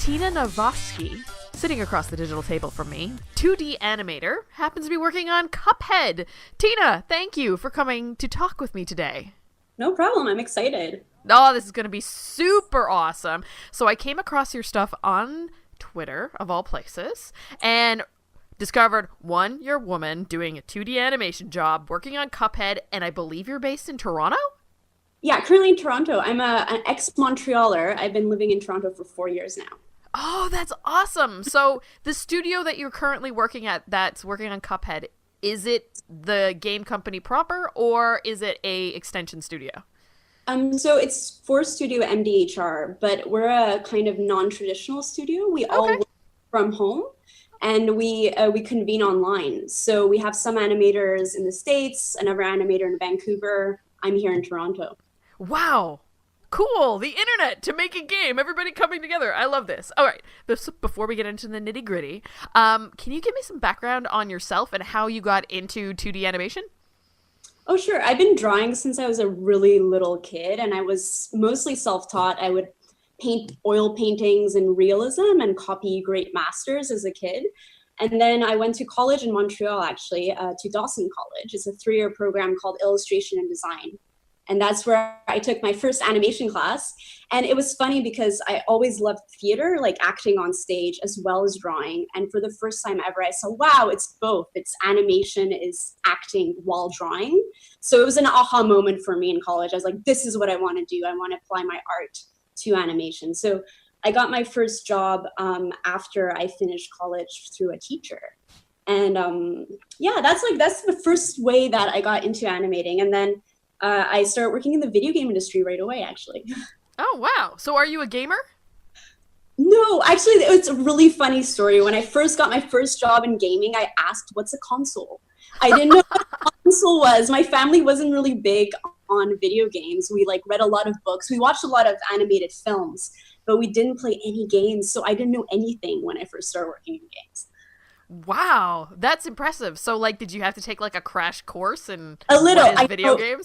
Tina Nawrocki, sitting across the digital table from me, 2D animator, happens to be working on Cuphead. Tina, thank you for coming to talk with me today. No problem. I'm excited. Oh, this is going to be super awesome. So I came across your stuff on Twitter, of all places, and discovered, one, you're a woman doing a 2D animation job, working on Cuphead, and I believe you're based in Toronto? Yeah, currently in Toronto. I'm an ex-Montrealer. I've been living in Toronto for 4 years now. Oh, that's awesome. So the studio that you're currently working at that's working on Cuphead, is it the game company proper or is it a extension studio? So it's for Studio MDHR, but we're a kind of non-traditional studio. We all Okay. work from home, and we convene online. So we have some animators in the States, another animator in Vancouver. I'm here in Toronto. Wow. Cool. The internet to make a game. Everybody coming together. I love this. All right. Before we get into the nitty gritty, can you give me some background on yourself and how you got into 2D animation? Oh, sure. I've been drawing since I was a really little kid, and I was mostly self-taught. I would paint oil paintings in realism and copy great masters as a kid. And then I went to college in Montreal, actually, to Dawson College. It's a 3-year program called Illustration and Design. And that's where I took my first animation class. And it was funny because I always loved theater, like acting on stage as well as drawing. And for the first time ever, I saw, wow, it's both. It's animation is acting while drawing. So it was an aha moment for me in college. I was like, this is what I want to do. I want to apply my art to animation. So I got my first job after I finished college through a teacher. And yeah, that's the first way that I got into animating. And then I started working in the video game industry right away, actually. Oh, wow. So are you a gamer? No, actually, it's a really funny story. When I first got my first job in gaming, I asked, what's a console? I didn't know what a console was. My family wasn't really big on video games. We like read a lot of books. We watched a lot of animated films, but we didn't play any games. So I didn't know anything when I first started working in games. Wow, that's impressive. So, like, did you have to take like a crash course in A what little, is I video know. games?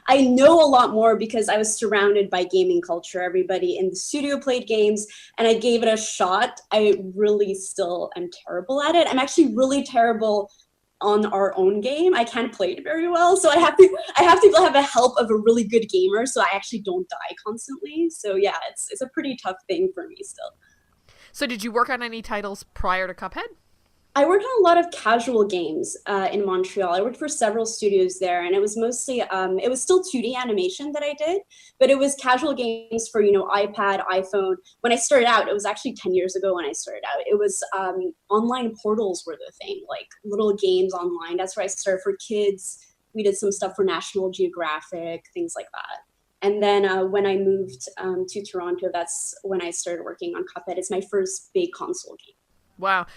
I know a lot more because I was surrounded by gaming culture. Everybody in the studio played games and I gave it a shot. I really still am terrible at it. I'm actually really terrible on our own game. I can't play it very well. So I have to have the help of a really good gamer so I actually don't die constantly. So yeah, it's a pretty tough thing for me still. So, did you work on any titles prior to Cuphead? I worked on a lot of casual games in Montreal. I worked for several studios there, and it was mostly, it was still 2D animation that I did, but it was casual games for, iPad, iPhone. When I started out, it was actually 10 years ago when I started out, it was online portals were the thing, like little games online. That's where I started for kids. We did some stuff for National Geographic, things like that. And then when I moved to Toronto, that's when I started working on Cuphead. It's my first big console game. Wow.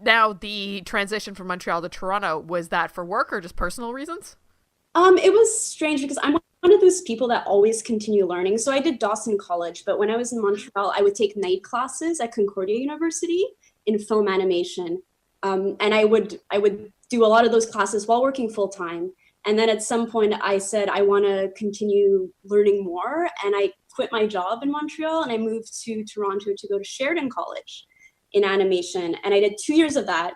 Now, the transition from Montreal to Toronto, was that for work or just personal reasons? It was strange because I'm one of those people that always continue learning. So I did Dawson College, but when I was in Montreal, I would take night classes at Concordia University in film animation. And I would do a lot of those classes while working full time. And then at some point I said, I want to continue learning more. And I quit my job in Montreal and I moved to Toronto to go to Sheridan College in animation. And I did 2 years of that.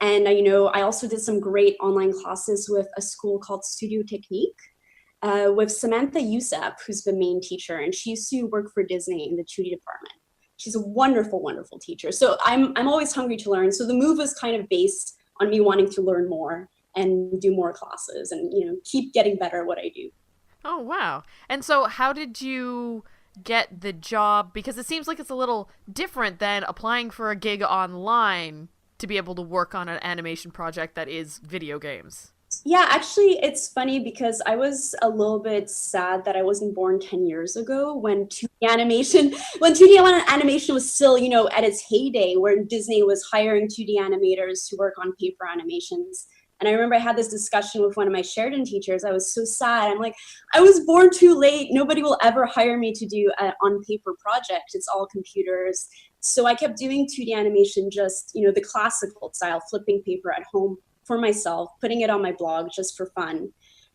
And I also did some great online classes with a school called Studio Technique with Samantha Youssef, who's the main teacher. And she used to work for Disney in the 2D department. She's a wonderful, wonderful teacher. So I'm always hungry to learn. So the move was kind of based on me wanting to learn more and do more classes and, keep getting better at what I do. Oh, wow. And so, how did you get the job? Because it seems like it's a little different than applying for a gig online to be able to work on an animation project that is video games. Yeah, actually, it's funny because I was a little bit sad that I wasn't born 10 years ago when 2D animation, when 2D animation was still, at its heyday, where Disney was hiring 2D animators to work on paper animations. And I remember I had this discussion with one of my Sheridan teachers. I was so sad. I'm like, I was born too late. Nobody will ever hire me to do an on-paper project. It's all computers. So I kept doing 2D animation, just, the classical style, flipping paper at home for myself, putting it on my blog just for fun.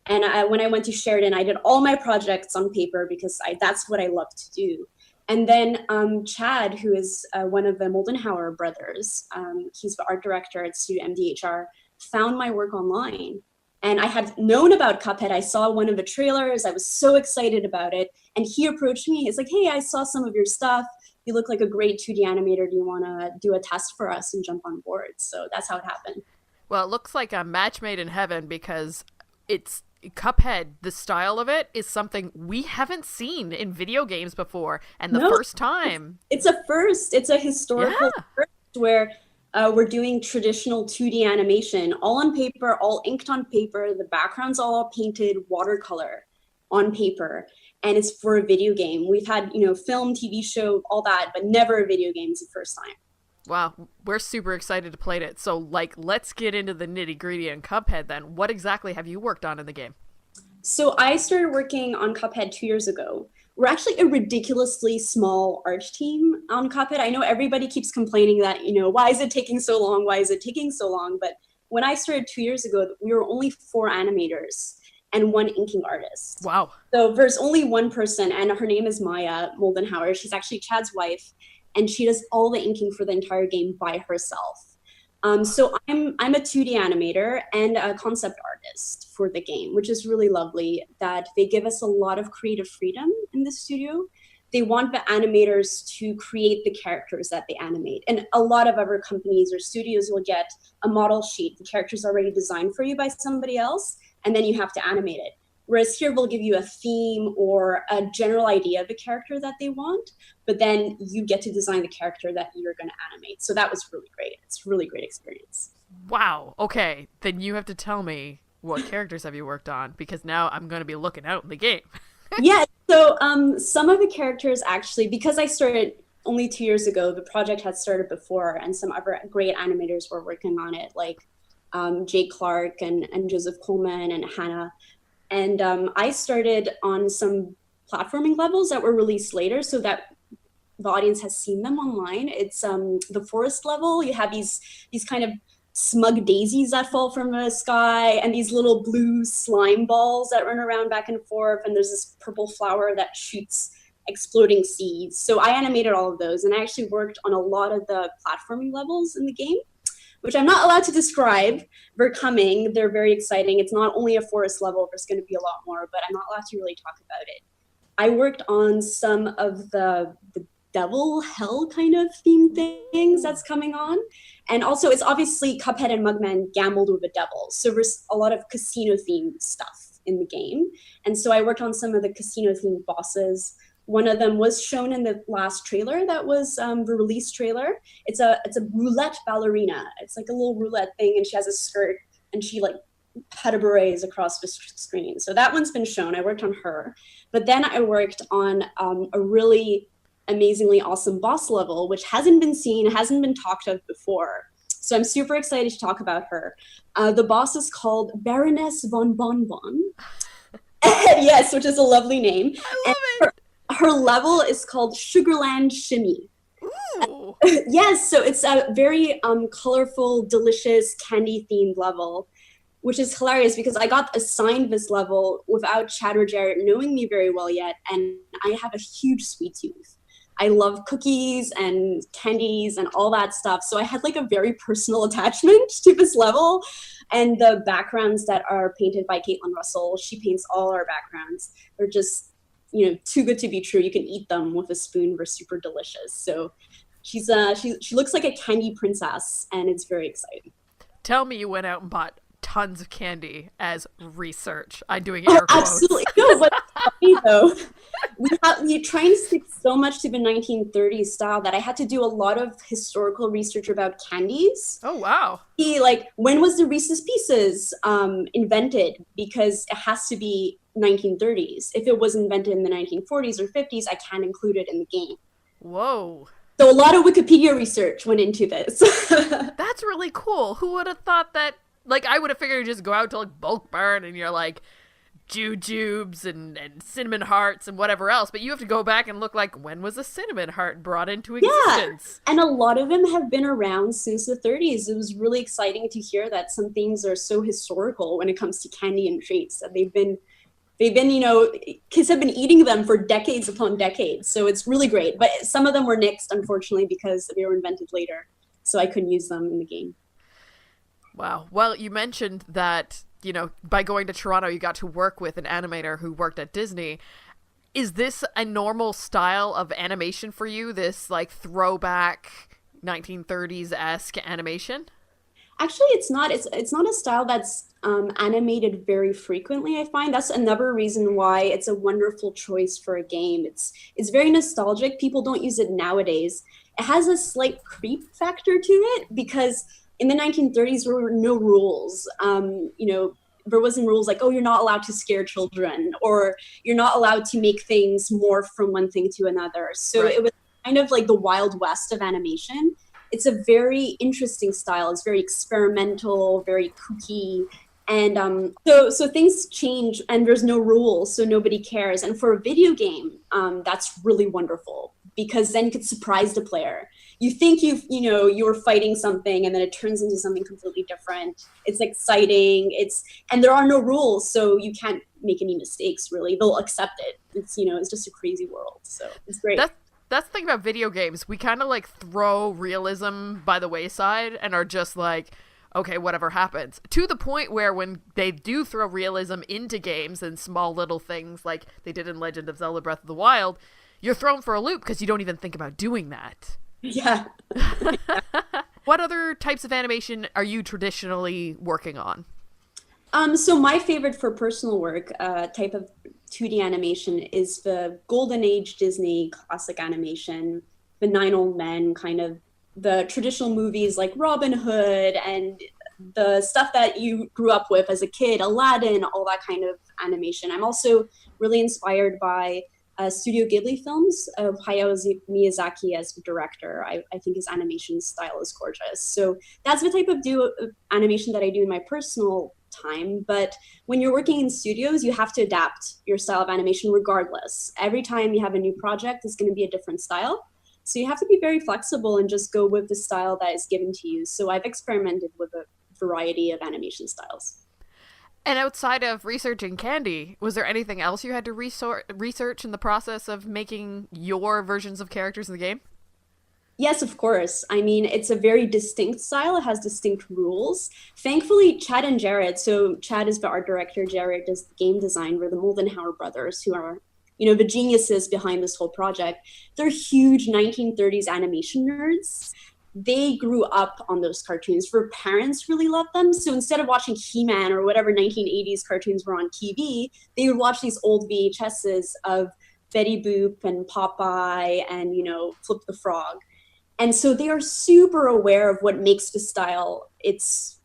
And when I went to Sheridan, I did all my projects on paper because that's what I love to do. And then Chad, who is one of the Moldenhauer brothers, he's the art director at Studio MDHR, found my work online. And I had known about Cuphead. I saw one of the trailers. I was so excited about it. And he approached me. He's like, hey, I saw some of your stuff. You look like a great 2D animator. Do you want to do a test for us and jump on board? So that's how it happened. Well, it looks like a match made in heaven because it's Cuphead, the style of it is something we haven't seen in video games before. And the first time. It's a first. It's a historical first where we're doing traditional 2D animation, all on paper, all inked on paper. The background's all painted watercolor on paper. And it's for a video game. We've had, film, TV show, all that, but never a video game. It's the first time. Wow, we're super excited to play it. So, let's get into the nitty-gritty on Cuphead then. What exactly have you worked on in the game? So I started working on Cuphead 2 years ago. We're actually a ridiculously small art team on Cuphead. I know everybody keeps complaining that, why is it taking so long? Why is it taking so long? But when I started 2 years ago, we were only 4 animators and 1 inking artist. Wow. So there's only one person, and her name is Maya Moldenhauer. She's actually Chad's wife, and she does all the inking for the entire game by herself. So I'm a 2D animator and a concept artist for the game, which is really lovely that they give us a lot of creative freedom in the studio. They want the animators to create the characters that they animate. And a lot of other companies or studios will get a model sheet. The character's already designed for you by somebody else, and then you have to animate it. Whereas here we'll give you a theme or a general idea of the character that they want, but then you get to design the character that you're going to animate. So that was really great. It's a really great experience. Wow. Okay. Then you have to tell me what characters have you worked on, because now I'm going to be looking out in the game. Yeah. So some of the characters actually, because I started only 2 years ago, the project had started before, and some other great animators were working on it, like Jay Clark and Joseph Coleman and Hannah. And I started on some platforming levels that were released later so that the audience has seen them online. It's the forest level. You have these kind of smug daisies that fall from the sky and these little blue slime balls that run around back and forth. And there's this purple flower that shoots exploding seeds. So I animated all of those, and I actually worked on a lot of the platforming levels in the game, which I'm not allowed to describe. They're coming. They're very exciting. It's not only a forest level. There's going to be a lot more, but I'm not allowed to really talk about it. I worked on some of the devil hell kind of theme things that's coming on. And also, it's obviously Cuphead and Mugman gambled with the devil. So there's a lot of casino themed stuff in the game. And so I worked on some of the casino themed bosses. One of them was shown in the last trailer that was the release trailer. It's a roulette ballerina. It's like a little roulette thing, and she has a skirt, and she pas berets across the screen. So that one's been shown. I worked on her. But then I worked on a really amazingly awesome boss level, which hasn't been seen, hasn't been talked of before. So I'm super excited to talk about her. The boss is called Baroness von Bonbon. Yes, which is a lovely name. I love it. Her level is called Sugarland Shimmy. Ooh. Yes, so it's a very colorful, delicious, candy-themed level, which is hilarious because I got assigned this level without Chad or Jarrett knowing me very well yet, and I have a huge sweet tooth. I love cookies and candies and all that stuff, so I had a very personal attachment to this level, and the backgrounds that are painted by Caitlin Russell, she paints all our backgrounds. They're just too good to be true. You can eat them with a spoon. They're super delicious. So she looks like a candy princess, and it's very exciting. Tell me you went out and bought tons of candy as research. I'm doing air quotes. Absolutely. No, but funny though, we try and stick so much to the 1930s style that I had to do a lot of historical research about candies. Oh, wow. When was the Reese's Pieces invented? Because it has to be 1930s. If it was invented in the 1940s or 50s, I can't include it in the game. Whoa. So a lot of Wikipedia research went into this. That's really cool. Who would have thought that? I would have figured you just go out to Bulk Barn and you're jujubes and cinnamon hearts and whatever else, but you have to go back and look when was a cinnamon heart brought into existence? Yeah, and a lot of them have been around since the 30s. It was really exciting to hear that some things are so historical when it comes to candy and treats, that they've been They've been, kids have been eating them for decades upon decades. So it's really great. But some of them were nixed, unfortunately, because they were invented later. So I couldn't use them in the game. Wow. Well, you mentioned that, by going to Toronto, you got to work with an animator who worked at Disney. Is this a normal style of animation for you? This like throwback 1930s-esque animation? Actually, it's not. It's not a style that's animated very frequently. I find that's another reason why it's a wonderful choice for a game. It's very nostalgic. People don't use it nowadays. It has a slight creep factor to it because in the 1930s there were no rules. There wasn't rules like, oh, you're not allowed to scare children, or you're not allowed to make things morph from one thing to another. So Right. it was kind of like the Wild West of animation. It's a very interesting style. It's very experimental, very kooky, and so things change, and there's no rules, so nobody cares. And for a video game, that's really wonderful because then you could surprise the player. You think you're fighting something, and then it turns into something completely different. It's exciting. And there are no rules, so you can't make any mistakes. Really, they'll accept it. It's just a crazy world. So it's great. That's the thing about video games. We kind of like throw realism by the wayside and are just like, okay, whatever happens. To the point where when they do throw realism into games and small little things like they did in Legend of Zelda Breath of the Wild, you're thrown for a loop because you don't even think about doing that. Yeah. What other types of animation are you traditionally working on? So my favorite for personal work type of 2D animation is the Golden Age Disney classic animation, the Nine Old Men, kind of the traditional movies like Robin Hood and the stuff that you grew up with as a kid, Aladdin, all that kind of animation. I'm also really inspired by Studio Ghibli films of Hayao Miyazaki as the director. I think his animation style is gorgeous. So that's the type of animation that I do in my personal time. But when you're working in studios, you have to adapt your style of animation regardless. Every time you have a new project, it's going to be a different style. So you have to be very flexible and just go with the style that is given to you. So I've experimented with a variety of animation styles. And outside of researching Candy, was there anything else you had to research in the process of making your versions of characters in the game? Yes, of course. I mean, it's a very distinct style. It has distinct rules. Thankfully, Chad and Jared, so Chad is the art director, Jared does the game design, we're the Moldenhauer brothers, who are, the geniuses behind this whole project. They're huge 1930s animation nerds. They grew up on those cartoons. Their parents really loved them. So instead of watching He-Man or whatever 1980s cartoons were on TV, they would watch these old VHSs of Betty Boop and Popeye and, Flip the Frog. And so they are super aware of what makes the style its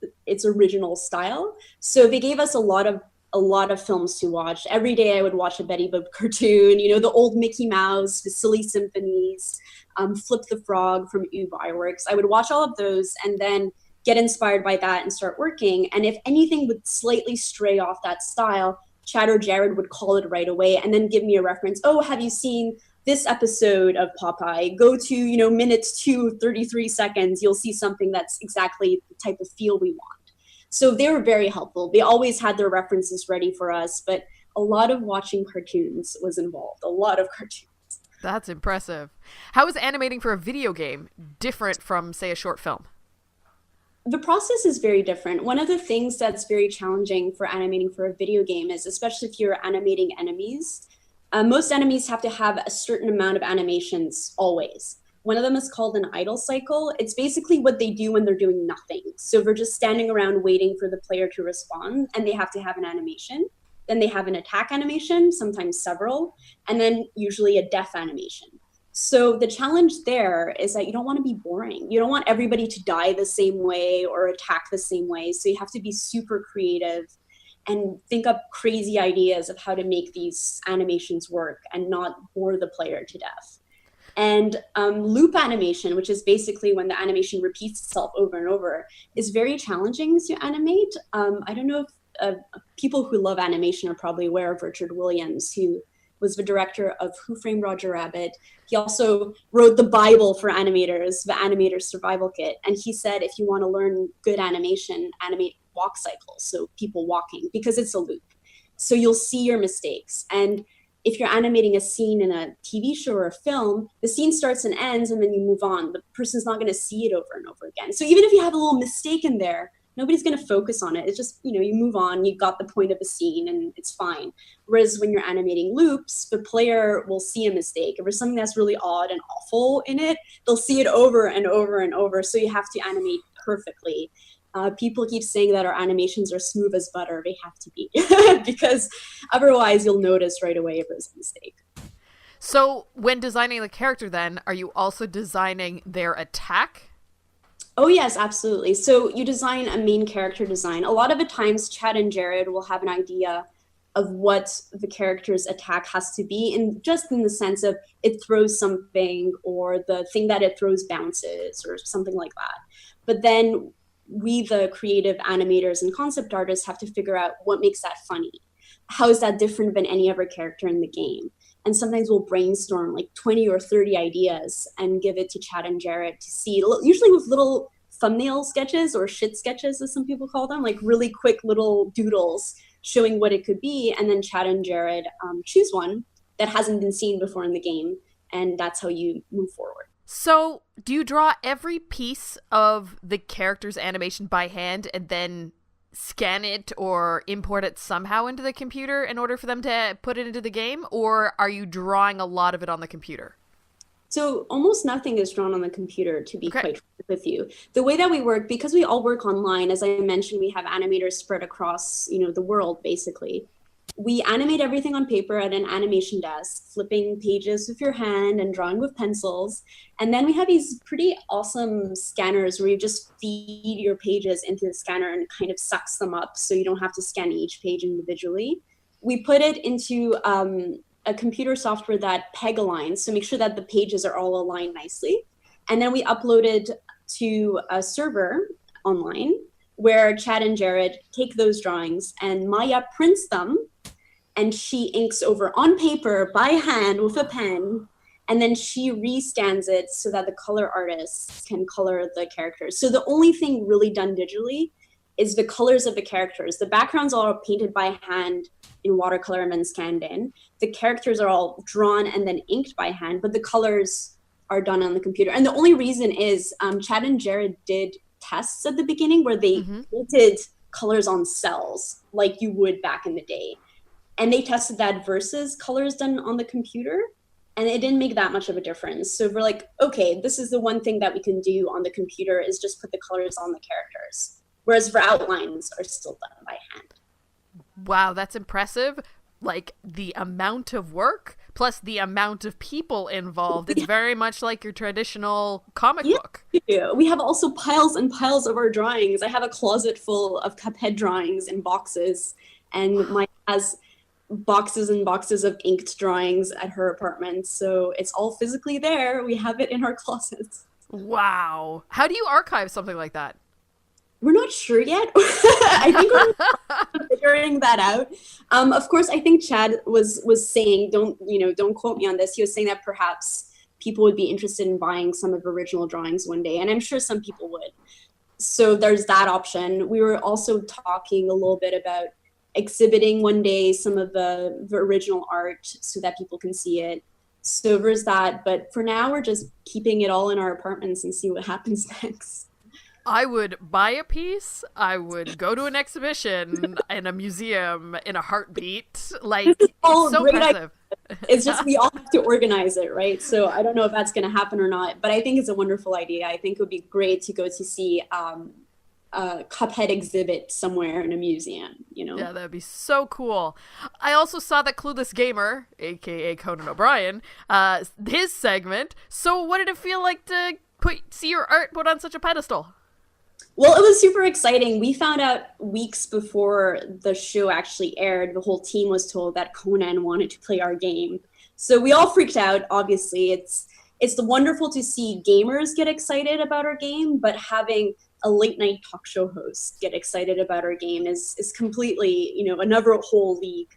original style. So they gave us a lot of films to watch. Every day I would watch a Betty Boop cartoon, the old Mickey Mouse, the Silly Symphonies, Flip the Frog from Fireworks. I would watch all of those and then get inspired by that and start working. And if anything would slightly stray off that style, Chad or Jared would call it right away and then give me a reference. Oh, have you seen this episode of Popeye? Go to, minutes 2:33 seconds. You'll see something that's exactly the type of feel we want. So they were very helpful. They always had their references ready for us, but a lot of watching cartoons was involved, a lot of cartoons. That's impressive. How is animating for a video game different from, say, a short film? The process is very different. One of the things that's very challenging for animating for a video game is, especially if you're animating enemies, most enemies have to have a certain amount of animations always. One of them is called an idle cycle. It's basically what they do when they're doing nothing. So they're just standing around waiting for the player to respond, and they have to have an animation. Then they have an attack animation, sometimes several, and then usually a death animation. So the challenge there is that you don't want to be boring. You don't want everybody to die the same way or attack the same way. So you have to be super creative and think up crazy ideas of how to make these animations work and not bore the player to death. And loop animation, which is basically when the animation repeats itself over and over, is very challenging to animate. I don't know if people who love animation are probably aware of Richard Williams, who was the director of Who Framed Roger Rabbit. He also wrote the Bible for animators, the Animator Survival Kit. And he said, if you want to learn good animation, animate walk cycles, so people walking, because it's a loop. So you'll see your mistakes. And if you're animating a scene in a TV show or a film, the scene starts and ends and then you move on. The person's not going to see it over and over again. So even if you have a little mistake in there, nobody's going to focus on it. It's just, you move on, you got the point of the scene and it's fine. Whereas when you're animating loops, the player will see a mistake. If there's something that's really odd and awful in it, they'll see it over and over and over. So you have to animate perfectly. People keep saying that our animations are smooth as butter. They have to be because otherwise you'll notice right away if there's a mistake. So when designing the character then, are you also designing their attack? Oh, yes, absolutely. So you design a main character design. A lot of the times Chad and Jared will have an idea of what the character's attack has to be, and just in the sense of it throws something or the thing that it throws bounces or something like that. But then we, the creative animators and concept artists, have to figure out what makes that funny. How is that different than any other character in the game? And sometimes we'll brainstorm like 20 or 30 ideas and give it to Chad and Jared to see, usually with little thumbnail sketches or shit sketches, as some people call them, like really quick little doodles showing what it could be. And then Chad and Jared choose one that hasn't been seen before in the game. And that's how you move forward. So do you draw every piece of the character's animation by hand and then scan it or import it somehow into the computer in order for them to put it into the game? Or are you drawing a lot of it on the computer? So almost nothing is drawn on the computer, to be quite frank with you. The way that we work, because we all work online, as I mentioned, we have animators spread across, the world, basically. We animate everything on paper at an animation desk, flipping pages with your hand and drawing with pencils. And then we have these pretty awesome scanners where you just feed your pages into the scanner and kind of sucks them up so you don't have to scan each page individually. We put it into a computer software that peg aligns, so make sure that the pages are all aligned nicely. And then we upload it to a server online where Chad and Jared take those drawings and Maya prints them and she inks over on paper by hand with a pen, and then she rescans it so that the color artists can color the characters. So the only thing really done digitally is the colors of the characters. The backgrounds are all painted by hand in watercolor and then scanned in. The characters are all drawn and then inked by hand, but the colors are done on the computer. And the only reason is Chad and Jared did tests at the beginning where they painted colors on cells like you would back in the day. And they tested that versus colors done on the computer, and it didn't make that much of a difference. So we're like, okay, this is the one thing that we can do on the computer is just put the colors on the characters, whereas the outlines are still done by hand. Wow, that's impressive. Like the amount of work plus the amount of people involved. It's very much like your traditional comic book. Yeah. We have also piles and piles of our drawings. I have a closet full of Cuphead drawings in boxes, and mine has boxes and boxes of inked drawings at her apartment. So it's all physically there. We have it in our closets. Wow. How do you archive something like that? We're not sure yet. I think we're figuring that out. Of course, I think Chad was saying, don't quote me on this. He was saying that perhaps people would be interested in buying some of the original drawings one day, and I'm sure some people would. So there's that option. We were also talking a little bit about exhibiting one day some of the original art so that people can see it. So there's that. But for now, we're just keeping it all in our apartments and see what happens next. I would buy a piece. I would go to an exhibition in a museum in a heartbeat. Like, it's so impressive. It's just we all have to organize it, right? So I don't know if that's going to happen or not, but I think it's a wonderful idea. I think it would be great to go to see a Cuphead exhibit somewhere in a museum, Yeah, that'd be so cool. I also saw that Clueless Gamer, aka Conan O'Brien, his segment. So what did it feel like to see your art put on such a pedestal? Well, it was super exciting. We found out weeks before the show actually aired. The whole team was told that Conan wanted to play our game. So we all freaked out, obviously. It's wonderful to see gamers get excited about our game, but having a late night talk show host get excited about our game is completely, another whole league.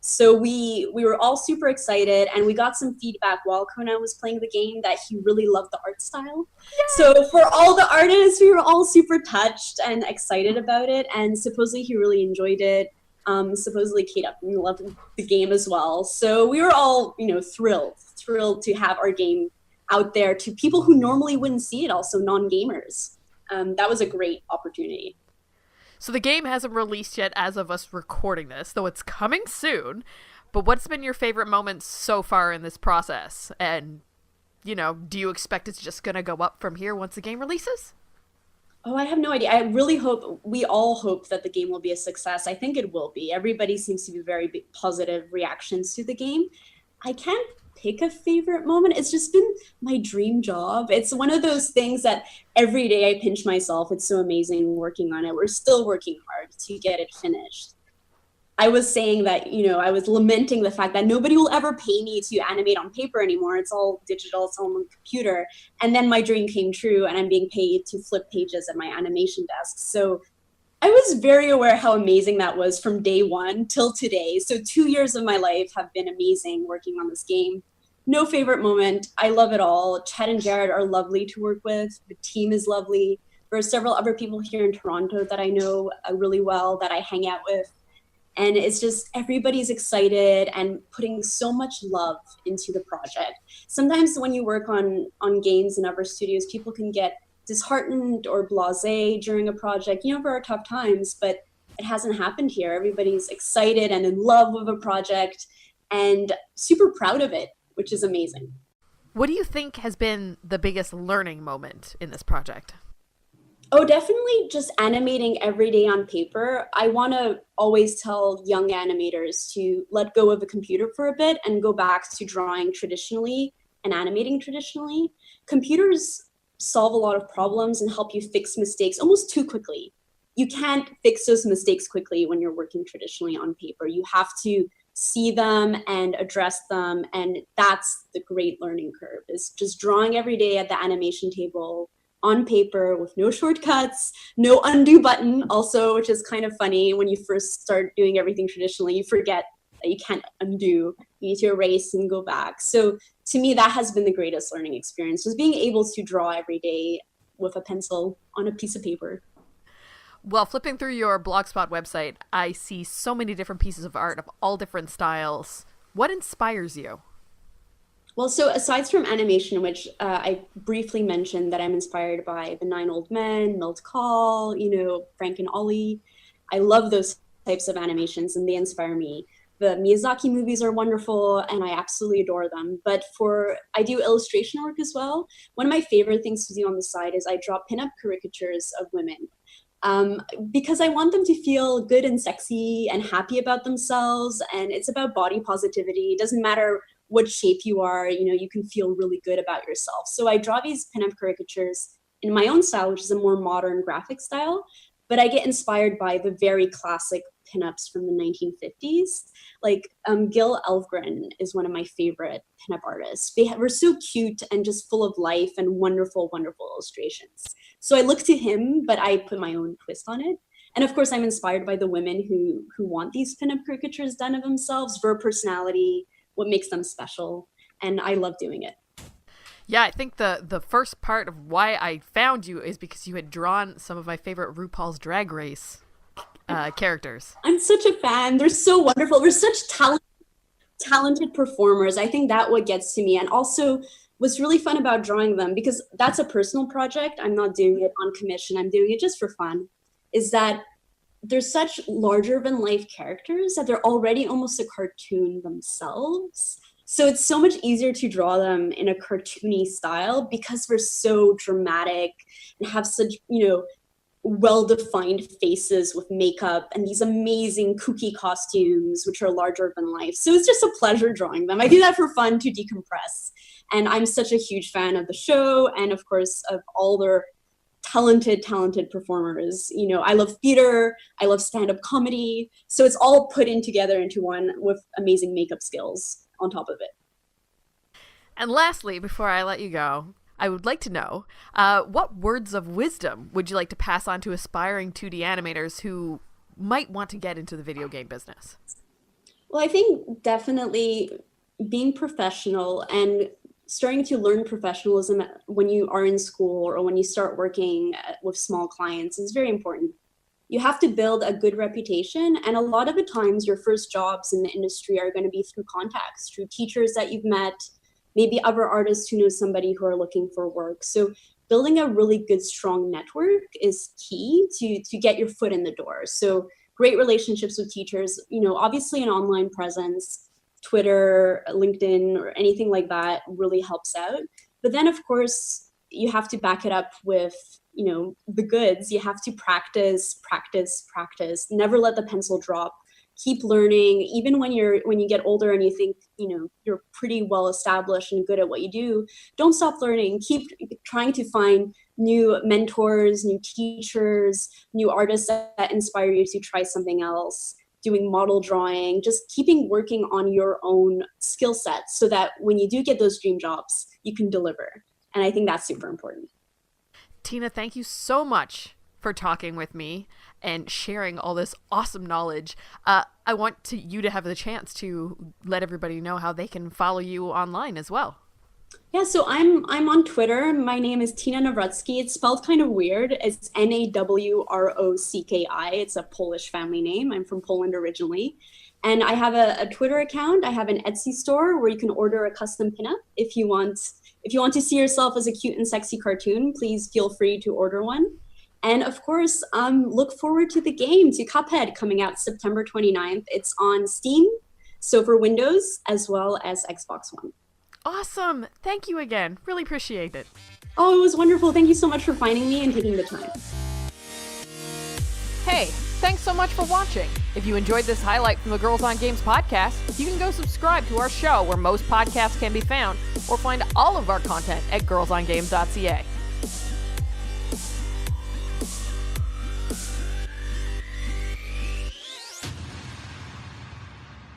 So we were all super excited, and we got some feedback while Conan was playing the game that he really loved the art style. Yay! So for all the artists, we were all super touched and excited about it, and supposedly he really enjoyed it. Supposedly Kate Upton loved the game as well. So we were all, thrilled to have our game out there to people who normally wouldn't see it, also non-gamers. That was a great opportunity. So the game hasn't released yet as of us recording this, though it's coming soon. But what's been your favorite moments so far in this process? And, do you expect it's just going to go up from here once the game releases? Oh, I have no idea. I really hope, we all hope that the game will be a success. I think it will be. Everybody seems to be very positive reactions to the game. I can't pick a favorite moment. It's just been my dream job. It's one of those things that every day I pinch myself. It's so amazing working on it. We're still working hard to get it finished. I was saying that, I was lamenting the fact that nobody will ever pay me to animate on paper anymore. It's all digital, it's all on the computer. And then my dream came true and I'm being paid to flip pages at my animation desk. So I was very aware how amazing that was from day one till today. So 2 years of my life have been amazing working on this game. No favorite moment. I love it all. Chad and Jared are lovely to work with. The team is lovely. There are several other people here in Toronto that I know really well that I hang out with. And it's just everybody's excited and putting so much love into the project. Sometimes when you work on games in other studios, people can get disheartened or blasé during a project. There are tough times, but it hasn't happened here. Everybody's excited and in love with a project and super proud of it, which is amazing. What do you think has been the biggest learning moment in this project? Oh, definitely just animating every day on paper. I want to always tell young animators to let go of a computer for a bit and go back to drawing traditionally and animating traditionally. Computers solve a lot of problems and help you fix mistakes almost too quickly. You can't fix those mistakes quickly when you're working traditionally on paper. You have to see them and address them, and that's the great learning curve, is just drawing every day at the animation table on paper with no shortcuts, no undo button also, which is kind of funny. When you first start doing everything traditionally, you forget that you can't undo. You need to erase and go back. So to me, that has been the greatest learning experience, just being able to draw every day with a pencil on a piece of paper. Well, flipping through your Blogspot website, I see so many different pieces of art of all different styles. What inspires you? Well, so aside from animation, which I briefly mentioned that I'm inspired by The Nine Old Men, Milt Kahl, Frank and Ollie. I love those types of animations and they inspire me. The Miyazaki movies are wonderful and I absolutely adore them. But I do illustration work as well. One of my favorite things to do on the side is I draw pinup caricatures of women. Because I want them to feel good and sexy and happy about themselves. And it's about body positivity. It doesn't matter what shape you are, you can feel really good about yourself. So I draw these pinup caricatures in my own style, which is a more modern graphic style, but I get inspired by the very classic pinups from the 1950s. Like Gil Elfgren is one of my favorite pinup artists. They were so cute and just full of life and wonderful, wonderful illustrations. So I look to him, but I put my own twist on it. And of course, I'm inspired by the women who want these pinup caricatures done of themselves, their personality, what makes them special, and I love doing it. Yeah, I think the first part of why I found you is because you had drawn some of my favorite RuPaul's Drag Race characters. I'm such a fan. They're so wonderful. They're such talented performers. I think that what gets to me, and also what's really fun about drawing them, because that's a personal project. I'm not doing it on commission. I'm doing it just for fun, is that they're such larger than life characters that they're already almost a cartoon themselves. So it's so much easier to draw them in a cartoony style because they're so dramatic and have such, well-defined faces with makeup and these amazing kooky costumes, which are larger than life. So it's just a pleasure drawing them. I do that for fun to decompress. And I'm such a huge fan of the show and of course of all their talented performers. I love theater, I love stand-up comedy. So it's all put in together into one with amazing makeup skills on top of it. And lastly, before I let you go, I would like to know, what words of wisdom would you like to pass on to aspiring 2D animators who might want to get into the video game business? Well, I think definitely being professional and starting to learn professionalism when you are in school or when you start working with small clients is very important. you have to build a good reputation. And a lot of the times your first jobs in the industry are going to be through contacts, through teachers that you've met, maybe other artists who know somebody who are looking for work. So building a really good, strong network is key to get your foot in the door. So great relationships with teachers, obviously an online presence, Twitter, LinkedIn, or anything like that really helps out. But then, of course, you have to back it up with, the goods. You have to practice, practice, practice. Never let the pencil drop. Keep learning. Even when you get older and you think, you're pretty well established and good at what you do, don't stop learning. Keep trying to find new mentors, new teachers, new artists that inspire you to try something else. Doing model drawing, just keeping working on your own skill sets so that when you do get those dream jobs, you can deliver. And I think that's super important. Tina, thank you so much for talking with me and sharing all this awesome knowledge. I want you to have the chance to let everybody know how they can follow you online as well. Yeah, so I'm on Twitter. My name is Tina Nawrocki. It's spelled kind of weird. It's Nawrocki. It's a Polish family name. I'm from Poland originally. And I have a Twitter account. I have an Etsy store where you can order a custom pinup. If you want to see yourself as a cute and sexy cartoon, please feel free to order one. And of course, look forward to the game, to Cuphead, coming out September 29th. It's on Steam, so for Windows as well as Xbox One. Awesome. Thank you again. Really appreciate it. Oh, it was wonderful. Thank you so much for finding me and taking the time. Hey, thanks so much for watching. If you enjoyed this highlight from the Girls on Games podcast, you can go subscribe to our show where most podcasts can be found, or find all of our content at girlsongames.ca.